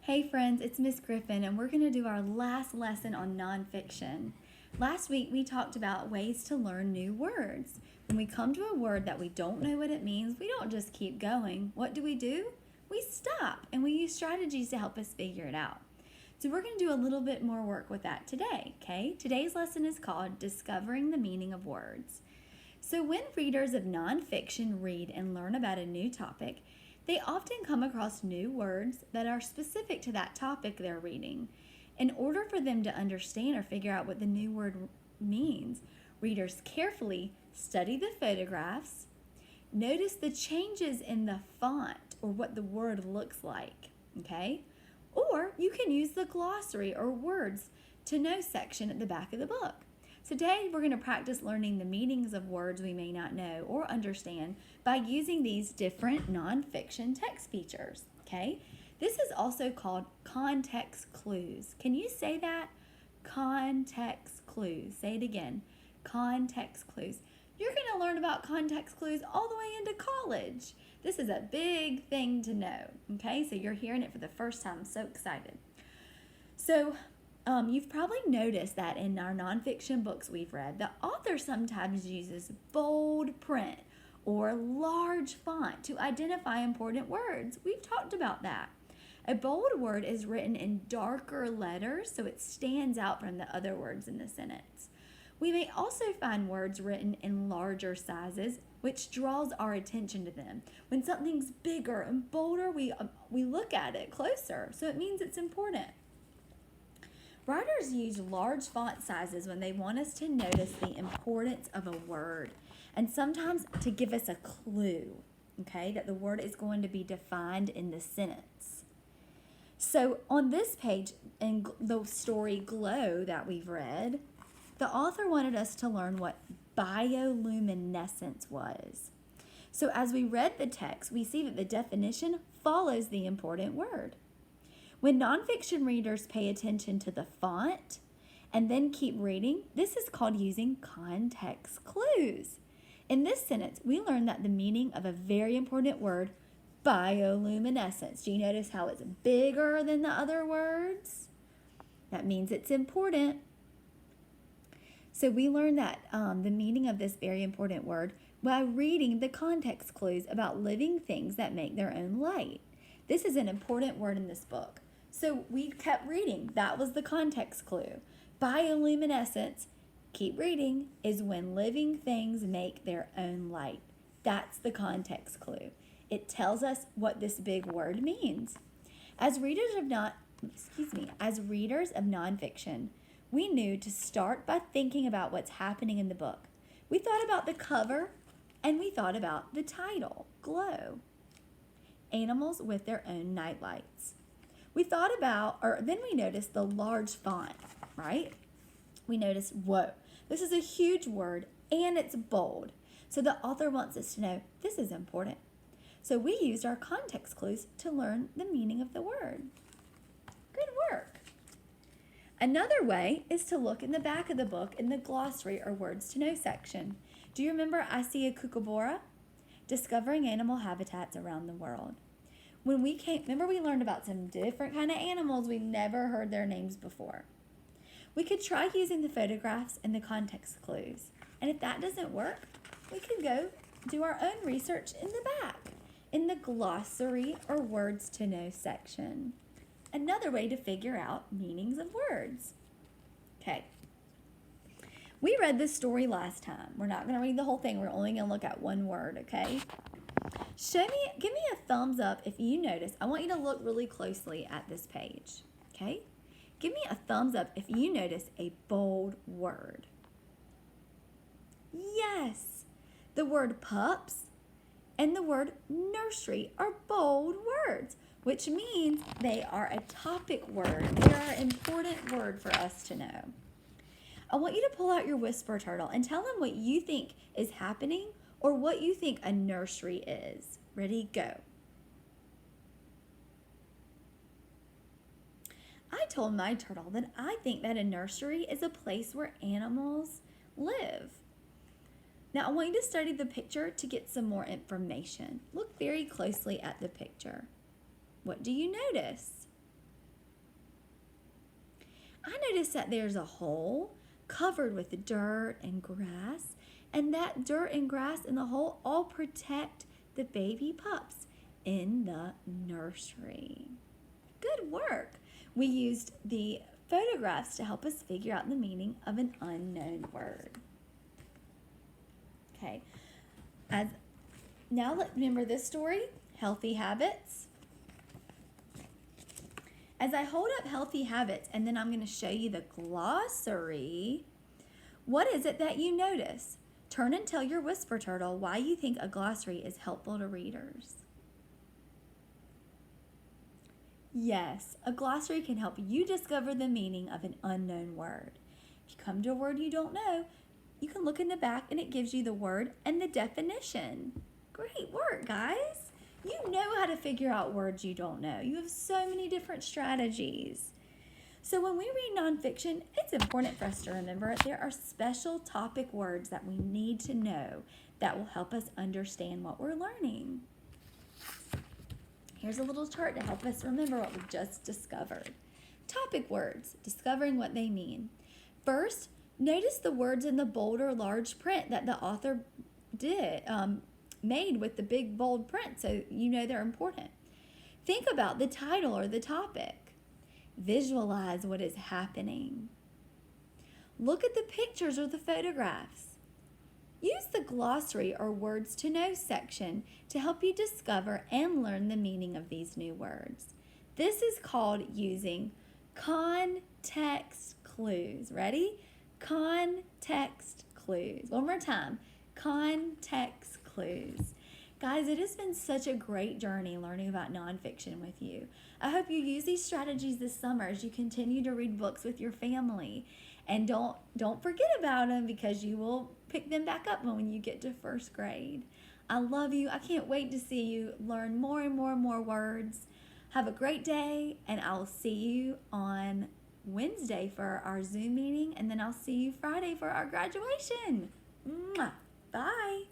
Hey friends, it's Miss Griffin, and we're going to do our last lesson on nonfiction. Last week we talked about ways to learn new words. When we come to a word that we don't know what it means, we don't just keep going. What do? We stop and we use strategies to help us figure it out. So we're going to do a little bit more work with that today, okay? Today's lesson is called Discovering the Meaning of Words. So when readers of nonfiction read and learn about a new topic, they often come across new words that are specific to that topic they're reading. In order for them to understand or figure out what the new word means, readers carefully study the photographs, notice the changes in the font or what the word looks like, okay? Or you can use the glossary or words to know section at the back of the book. So today we're going to practice learning the meanings of words we may not know or understand by using these different nonfiction text features, okay? This is also called context clues. Can you say that? Context clues. Say it again. Context clues. You're going to learn about context clues all the way into college. This is a big thing to know, okay? So you're hearing it for the first time. I'm so excited. So you've probably noticed that in our nonfiction books we've read, the author sometimes uses bold print or large font to identify important words. We've talked about that. A bold word is written in darker letters so it stands out from the other words in the sentence. We may also find words written in larger sizes, which draws our attention to them. When something's bigger and bolder, we look at it closer, so it means it's important. Writers use large font sizes when they want us to notice the importance of a word and sometimes to give us a clue, okay, that the word is going to be defined in the sentence. So on this page in the story Glow that we've read, the author wanted us to learn what bioluminescence was. So as we read the text, we see that the definition follows the important word. When nonfiction readers pay attention to the font and then keep reading, this is called using context clues. In this sentence, we learn that the meaning of a very important word, bioluminescence. Do you notice how it's bigger than the other words? That means it's important. So we learn that the meaning of this very important word by reading the context clues about living things that make their own light. This is an important word in this book. So we kept reading. That was the context clue. Bioluminescence, keep reading, is when living things make their own light. That's the context clue. It tells us what this big word means. As readers of nonfiction, we knew to start by thinking about what's happening in the book. We thought about the cover and we thought about the title, Glow. Animals with their own nightlights. Then we noticed the large font, right? We noticed, whoa, this is a huge word and it's bold. So the author wants us to know this is important. So we used our context clues to learn the meaning of the word. Good work. Another way is to look in the back of the book in the glossary or words to know section. Do you remember Asia Kookaburra? Discovering animal habitats around the world. Remember we learned about some different kind of animals we've never heard their names before. We could try using the photographs and the context clues. And if that doesn't work, we could go do our own research in the back, in the glossary or words to know section. Another way to figure out meanings of words. Okay. We read this story last time. We're not going to read the whole thing. We're only going to look at one word, okay? Give me a thumbs up if you notice. I want you to look really closely at this page, okay? Give me a thumbs up if you notice a bold word. Yes, the word pups and the word nursery are bold words, which means they are a topic word. They are an important word for us to know. I want you to pull out your Whisper Turtle and tell them what you think is happening or what you think a nursery is. Ready, go. I told my turtle that I think that a nursery is a place where animals live. Now, I want you to study the picture to get some more information. Look very closely at the picture. What do you notice? I noticed that there's a hole covered with dirt and grass, and that dirt and grass in the hole all protect the baby pups in the nursery. Good work. We used the photographs to help us figure out the meaning of an unknown word. Okay. Now remember this story, Healthy Habits. As I hold up Healthy Habits, and then I'm going to show you the glossary, what is it that you notice? Turn and tell your whisper turtle why you think a glossary is helpful to readers. Yes, a glossary can help you discover the meaning of an unknown word. If you come to a word you don't know, you can look in the back and it gives you the word and the definition. Great work, guys. You know how to figure out words you don't know. You have so many different strategies. So when we read nonfiction, it's important for us to remember there are special topic words that we need to know that will help us understand what we're learning. Here's a little chart to help us remember what we just discovered. Topic words, discovering what they mean. First, notice the words in the bold or large print that the author made with the big bold print, so you know they're important. Think about the title or the topic. Visualize what is happening. Look at the pictures or the photographs. Use the glossary or words to know section to help you discover and learn the meaning of these new words. This is called using context clues. Ready? Context clues. One more time. Context clues. Guys, it has been such a great journey learning about nonfiction with you. I hope you use these strategies this summer as you continue to read books with your family. And don't forget about them, because you will pick them back up when you get to first grade. I love you. I can't wait to see you learn more and more and more words. Have a great day, and I'll see you on Wednesday for our Zoom meeting, and then I'll see you Friday for our graduation. Mwah. Bye.